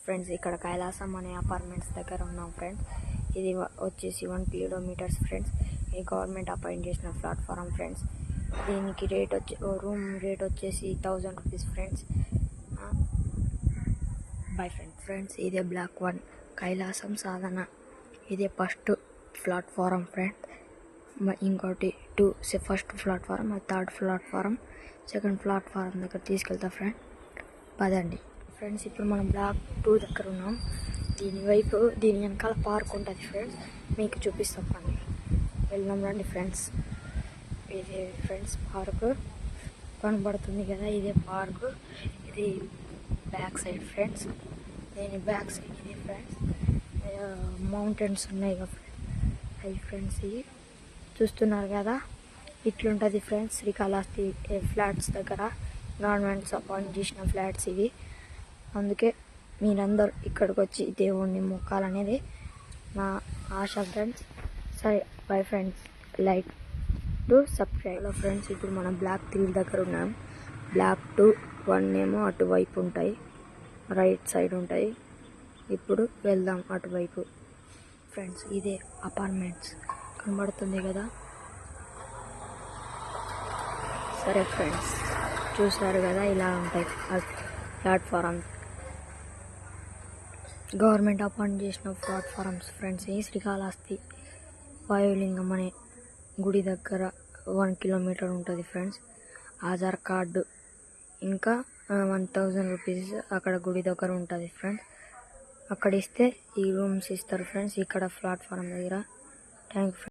Friends ఇక్కడ కైలాసం అనే apartments దగ్గర ఉన్నాం ఫ్రెండ్స్. ఇది వచ్చేసి 1 కిలోమీటర్స్ ఫ్రెండ్స్. ఈ గవర్నమెంట్ అపాయింట్ చేసిన ప్లాట్ఫారం ఫ్రెండ్స్. దీనికి రూమ్ రేట్ వచ్చేసి 1000 రూపీస్ ఫ్రెండ్స్. బై ఫ్రెండ్స్ ఇదే బ్లాక్ 1 కైలాసం సాధన. ఇదే ఫస్ట్ ప్లాట్ఫారం ఫ్రెండ్స్. ఇంకోటి first platform, third platform, second platform దగ్గర తీసుకెళ్తా ఫ్రెండ్. పదండి ఫ్రెండ్స్. ఇప్పుడు మనం బ్లాక్ 2 దగ్గర ఉన్నాం. దీని వెనకాల పార్క్ ఉంటుంది ఫ్రెండ్స్. మీకు చూపిస్తాం పండి. వెళ్దాం రండి ఫ్రెండ్స్. ఇదే ఫ్రెండ్స్ పార్క్ కనబడుతుంది కదా, ఇదే పార్క్. ఇది బ్యాక్ సైడ్ ఫ్రెండ్స్. దీని బ్యాక్ సైడ్ ఇది ఫ్రెండ్స్. మౌంటైన్స్ ఉన్నాయి కదా అవి ఫ్రెండ్స్. ఇవి చూస్తున్నారు కదా, ఇట్లుంటుంది ఫ్రెండ్స్ శ్రీకాళహస్తి ఫ్లాట్స్ దగ్గర గవర్నమెంట్స్ అపాయింట్ చేసిన ఫ్లాట్స్ ఇవి. అందుకే మీరందరూ ఇక్కడికి వచ్చి దేవుణ్ణి మొక్కాలనేది నా ఆశ ఫ్రెండ్స్. సరే bye friends. Like to subscribe. Hello friends, ఇప్పుడు మనం బ్లాక్ 3 దగ్గర ఉన్నాం. బ్లాక్ 2, 1 ఏమో అటువైపు ఉంటాయి, రైట్ సైడ్ ఉంటాయి. ఇప్పుడు వెళ్దాం అటువైపు ఫ్రెండ్స్. ఇదే అపార్ట్మెంట్స్ కనబడుతుంది కదా. సరే ఫ్రెండ్స్, చూసారు కదా ఇలా ఉంటాయి ప్లాట్ఫారం. గవర్నమెంట్ అపాయింట్ చేసిన ప్లాట్ఫారమ్స్ ఫ్రెండ్స్. ఈ శ్రీకాళహస్తి వాయులింగం అనే గుడి దగ్గర 1 కిలోమీటర్ ఉంటుంది ఫ్రెండ్స్. ఆధార్ కార్డు ఇంకా 1000 రూపీస్ అక్కడ గుడి దగ్గర ఉంటుంది ఫ్రెండ్స్. అక్కడ ఇస్తే ఈ రూమ్స్ ఇస్తారు ఫ్రెండ్స్. ఇక్కడ ప్లాట్ఫారం దగ్గర. Thank you.